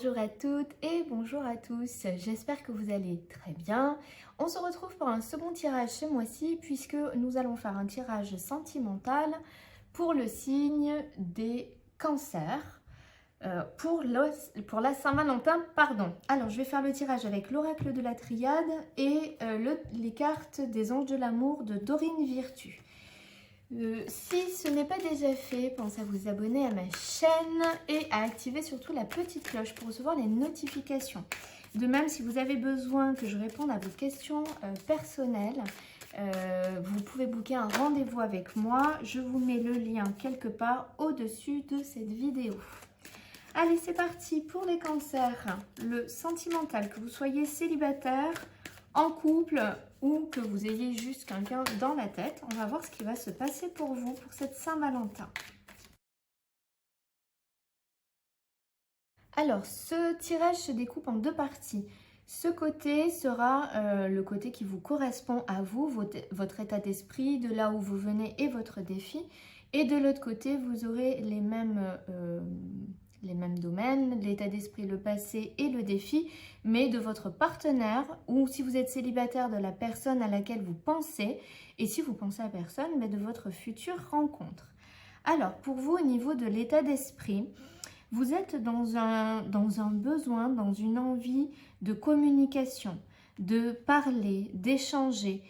Bonjour à toutes et bonjour à tous, j'espère que vous allez très bien. On se retrouve pour un second tirage ce mois-ci puisque nous allons faire un tirage sentimental pour le signe des cancers, pour la Saint-Valentin, pardon. Alors je vais faire le tirage avec l'oracle de la triade et les cartes des anges de l'amour de Dorine Virtue. Si ce n'est pas déjà fait, pensez à vous abonner à ma chaîne et à activer surtout la petite cloche pour recevoir les notifications. De même, si vous avez besoin que je réponde à vos questions personnelles, vous pouvez booker un rendez-vous avec moi. Je vous mets le lien quelque part au-dessus de cette vidéo. Allez, c'est parti pour les cancers. Le sentimental, que vous soyez célibataire, en couple ou que vous ayez juste quelqu'un dans la tête. On va voir ce qui va se passer pour vous pour cette Saint-Valentin. Alors, ce tirage se découpe en deux parties. Ce côté sera le côté qui vous correspond à vous, votre état d'esprit, de là où vous venez et votre défi. Et de l'autre côté, vous aurez les mêmes domaines, l'état d'esprit, le passé et le défi, mais de votre partenaire ou si vous êtes célibataire, de la personne à laquelle vous pensez, et si vous pensez à personne, mais de votre future rencontre. Alors, pour vous, au niveau de l'état d'esprit, vous êtes dans un besoin, dans une envie de communication, de parler, d'échanger.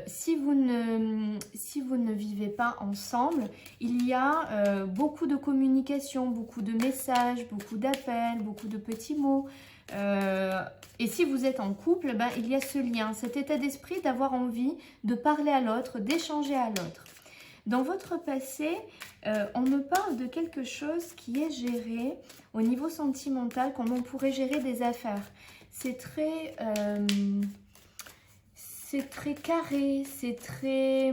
Si vous ne vivez pas ensemble, il y a beaucoup de communication, beaucoup de messages, beaucoup d'appels, beaucoup de petits mots. Et si vous êtes en couple, ben, il y a ce lien, cet état d'esprit d'avoir envie de parler à l'autre, d'échanger à l'autre. Dans votre passé, on me parle de quelque chose qui est géré au niveau sentimental, comme on pourrait gérer des affaires. C'est très carré, c'est très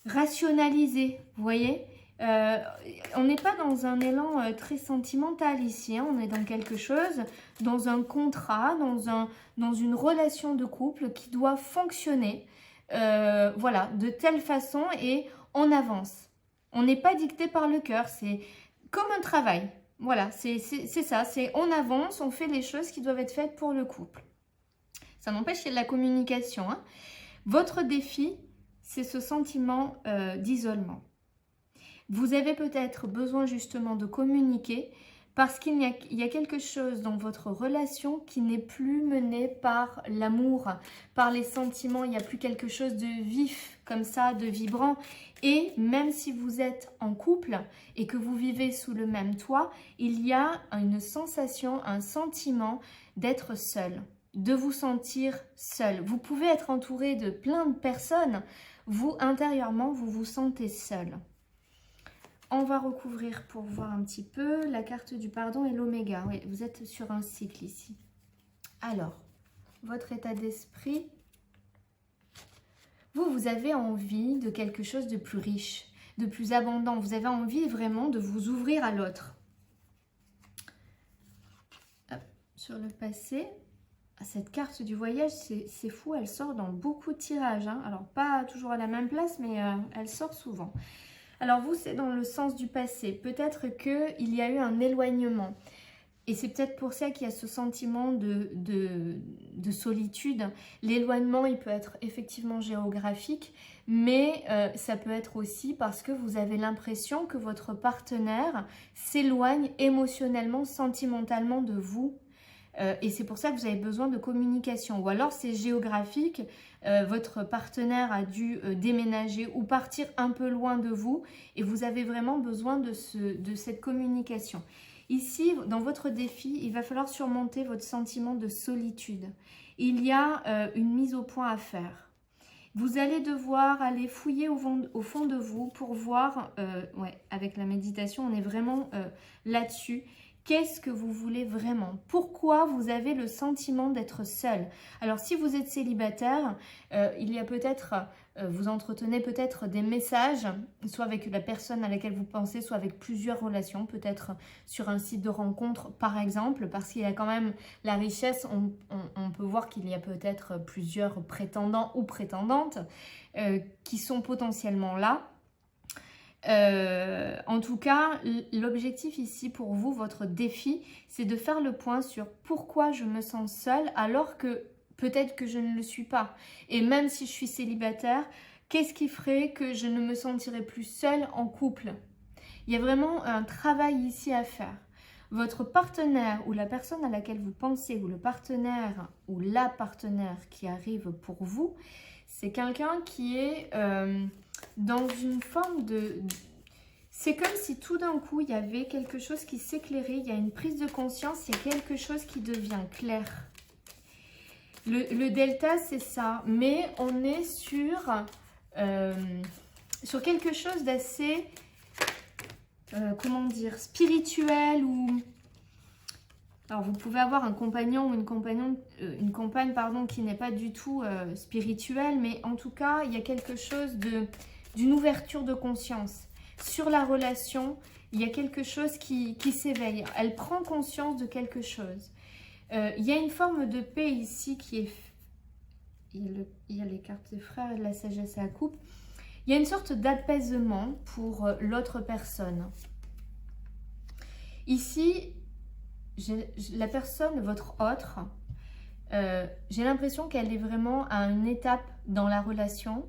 rationalisé, vous voyez. On n'est pas dans un élan très sentimental ici, hein. On est dans quelque chose, dans un contrat, dans une relation de couple qui doit fonctionner. Voilà, de telle façon et on avance. On n'est pas dicté par le cœur, c'est comme un travail. Voilà, c'est ça, c'est on avance, on fait les choses qui doivent être faites pour le couple. Ça n'empêche qu'il y a de la communication, hein. Votre défi, c'est ce sentiment d'isolement. Vous avez peut-être besoin justement de communiquer parce qu'il y a quelque chose dans votre relation qui n'est plus mené par l'amour, par les sentiments. Il n'y a plus quelque chose de vif comme ça, de vibrant. Et même si vous êtes en couple et que vous vivez sous le même toit, il y a une sensation, un sentiment d'être seul, de vous sentir seul. Vous pouvez être entouré de plein de personnes. Vous, intérieurement, vous vous sentez seul. On va recouvrir pour voir un petit peu la carte du pardon et l'oméga. Oui, vous êtes sur un cycle ici. Alors, votre état d'esprit. Vous avez envie de quelque chose de plus riche, de plus abondant. Vous avez envie vraiment de vous ouvrir à l'autre. Sur le passé, cette carte du voyage, c'est fou. Elle sort dans beaucoup de tirages, hein. Alors, pas toujours à la même place, mais elle sort souvent. Alors vous, c'est dans le sens du passé. Peut-être qu'il y a eu un éloignement. Et c'est peut-être pour ça qu'il y a ce sentiment de solitude. L'éloignement, il peut être effectivement géographique, mais ça peut être aussi parce que vous avez l'impression que votre partenaire s'éloigne émotionnellement, sentimentalement de vous. Et c'est pour ça que vous avez besoin de communication. Ou alors c'est géographique, votre partenaire a dû déménager ou partir un peu loin de vous et vous avez vraiment besoin de cette communication. Ici, dans votre défi, il va falloir surmonter votre sentiment de solitude. Il y a une mise au point à faire. Vous allez devoir aller fouiller au fond de vous pour voir, ouais, avec la méditation, on est vraiment là-dessus. Qu'est-ce que vous voulez vraiment? Pourquoi vous avez le sentiment d'être seul? Alors, si vous êtes célibataire, il y a peut-être, vous entretenez peut-être des messages, soit avec la personne à laquelle vous pensez, soit avec plusieurs relations, peut-être sur un site de rencontre, par exemple, parce qu'il y a quand même la richesse, on peut voir qu'il y a peut-être plusieurs prétendants ou prétendantes qui sont potentiellement là. En tout cas, l'objectif ici pour vous, votre défi, c'est de faire le point sur pourquoi je me sens seule alors que peut-être que je ne le suis pas. Et même si je suis célibataire, qu'est-ce qui ferait que je ne me sentirais plus seule en couple? Il y a vraiment un travail ici à faire. Votre partenaire ou la personne à laquelle vous pensez, ou le partenaire ou la partenaire qui arrive pour vous, c'est quelqu'un qui est dans une forme de... C'est comme si tout d'un coup, il y avait quelque chose qui s'éclairait, il y a une prise de conscience, il y a quelque chose qui devient clair. Le delta, c'est ça, mais on est sur quelque chose d'assez... comment dire, spirituel ou... Alors, vous pouvez avoir un compagnon ou une compagne pardon, qui n'est pas du tout spirituelle, mais en tout cas, il y a quelque chose d'une ouverture de conscience. Sur la relation, il y a quelque chose qui s'éveille. Elle prend conscience de quelque chose. Il y a une forme de paix ici qui est... Il y a les cartes des frères et de la sagesse à la coupe. Il y a une sorte d'apaisement pour l'autre personne. Ici, la personne, votre autre, j'ai l'impression qu'elle est vraiment à une étape dans la relation,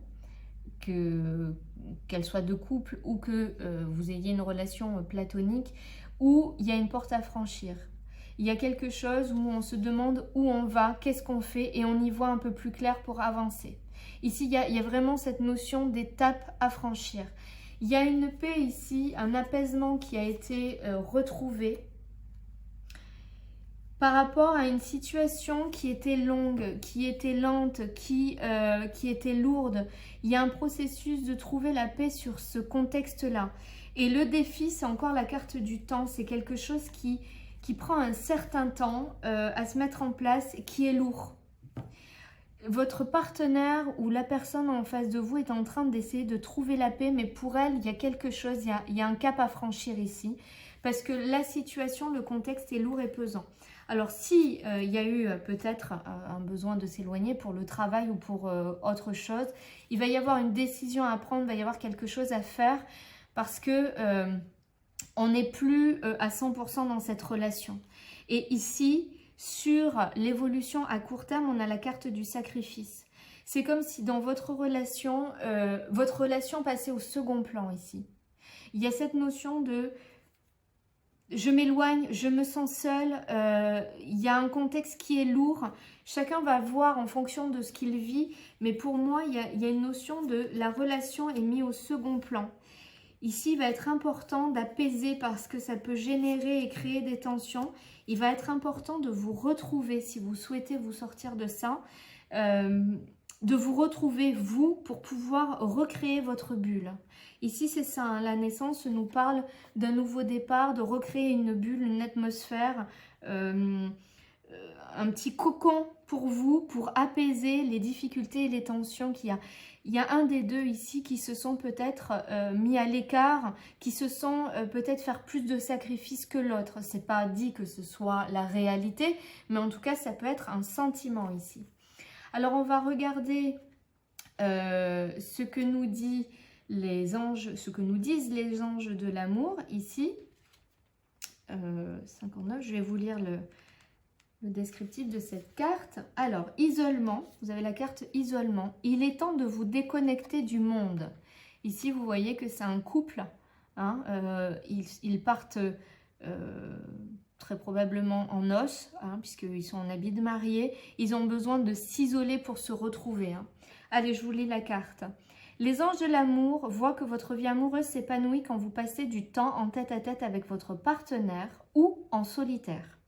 qu'elle soit de couple ou que vous ayez une relation platonique, où il y a une porte à franchir. Il y a quelque chose où on se demande où on va, qu'est-ce qu'on fait, et on y voit un peu plus clair pour avancer. Ici, il y a vraiment cette notion d'étape à franchir. Il y a une paix ici, un apaisement qui a été retrouvé par rapport à une situation qui était longue, qui était lente, qui était lourde. Il y a un processus de trouver la paix sur ce contexte-là. Et le défi, c'est encore la carte du temps. C'est quelque chose qui prend un certain temps à se mettre en place, qui est lourd. Votre partenaire ou la personne en face de vous est en train d'essayer de trouver la paix, mais pour elle, il y a quelque chose, il y a un cap à franchir ici, parce que la situation, le contexte est lourd et pesant. Alors si il y a eu peut-être un besoin de s'éloigner pour le travail ou pour autre chose, il va y avoir une décision à prendre, il va y avoir quelque chose à faire, parce que on n'est plus à 100% dans cette relation. Et ici, sur l'évolution à court terme, on a la carte du sacrifice. C'est comme si dans votre relation passait au second plan ici. Il y a cette notion de je m'éloigne, je me sens seule, il y a un contexte qui est lourd. Chacun va voir en fonction de ce qu'il vit, mais pour moi, il y a une notion de la relation est mise au second plan. Ici, il va être important d'apaiser parce que ça peut générer et créer des tensions. Il va être important de vous retrouver si vous souhaitez vous sortir de ça, de vous retrouver vous pour pouvoir recréer votre bulle. Ici, c'est ça, hein, la naissance nous parle d'un nouveau départ, de recréer une bulle, une atmosphère, un petit cocon pour vous, pour apaiser les difficultés et les tensions qu'il y a. Il y a un des deux ici qui se sont peut-être mis à l'écart, qui se sont peut-être faire plus de sacrifices que l'autre. C'est pas dit que ce soit la réalité, mais en tout cas, ça peut être un sentiment ici. Alors, on va regarder ce que nous disent les anges de l'amour ici. 59, je vais vous lire le descriptif de cette carte. Alors, isolement, vous avez la carte isolement. Il est temps de vous déconnecter du monde. Ici, vous voyez que c'est un couple. Hein, ils partent très probablement en noces, hein, puisqu'ils sont en habit de mariée. Ils ont besoin de s'isoler pour se retrouver. Hein. Allez, je vous lis la carte. Les anges de l'amour voient que votre vie amoureuse s'épanouit quand vous passez du temps en tête-à-tête avec votre partenaire ou en solitaire.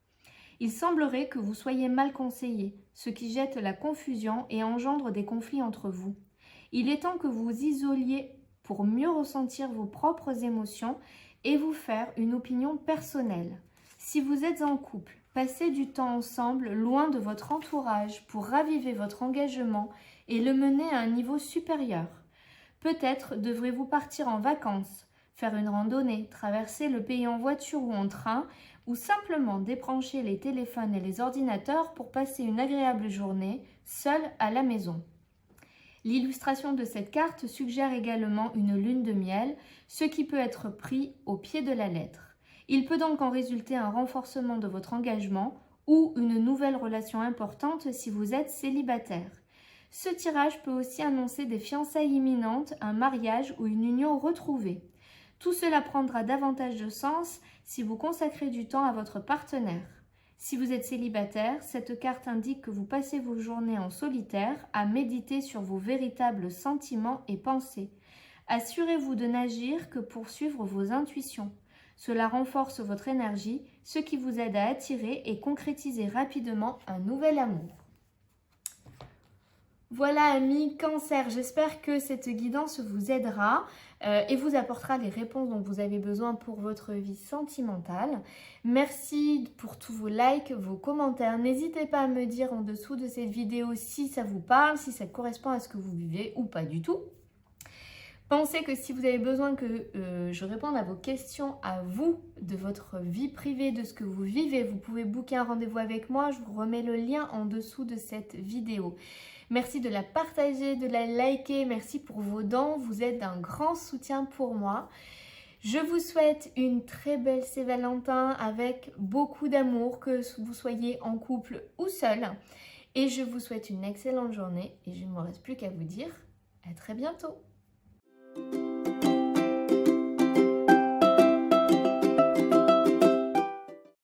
Il semblerait que vous soyez mal conseillé, ce qui jette la confusion et engendre des conflits entre vous. Il est temps que vous vous isoliez pour mieux ressentir vos propres émotions et vous faire une opinion personnelle. Si vous êtes en couple, passez du temps ensemble loin de votre entourage pour raviver votre engagement et le mener à un niveau supérieur. Peut-être devrez-vous partir en vacances, faire une randonnée, traverser le pays en voiture ou en train, ou simplement débrancher les téléphones et les ordinateurs pour passer une agréable journée seul à la maison. L'illustration de cette carte suggère également une lune de miel, ce qui peut être pris au pied de la lettre. Il peut donc en résulter un renforcement de votre engagement ou une nouvelle relation importante si vous êtes célibataire. Ce tirage peut aussi annoncer des fiançailles imminentes, un mariage ou une union retrouvée. Tout cela prendra davantage de sens si vous consacrez du temps à votre partenaire. Si vous êtes célibataire, cette carte indique que vous passez vos journées en solitaire à méditer sur vos véritables sentiments et pensées. Assurez-vous de n'agir que pour suivre vos intuitions. Cela renforce votre énergie, ce qui vous aide à attirer et concrétiser rapidement un nouvel amour. Voilà amis Cancer, j'espère que cette guidance vous aidera et vous apportera les réponses dont vous avez besoin pour votre vie sentimentale. Merci pour tous vos likes, vos commentaires. N'hésitez pas à me dire en dessous de cette vidéo si ça vous parle, si ça correspond à ce que vous vivez ou pas du tout. Pensez que si vous avez besoin que je réponde à vos questions à vous, de votre vie privée, de ce que vous vivez, vous pouvez booker un rendez-vous avec moi. Je vous remets le lien en dessous de cette vidéo. Merci de la partager, de la liker. Merci pour vos dons. Vous êtes d'un grand soutien pour moi. Je vous souhaite une très belle Saint-Valentin avec beaucoup d'amour, que vous soyez en couple ou seul. Et je vous souhaite une excellente journée. Et je ne me reste plus qu'à vous dire à très bientôt.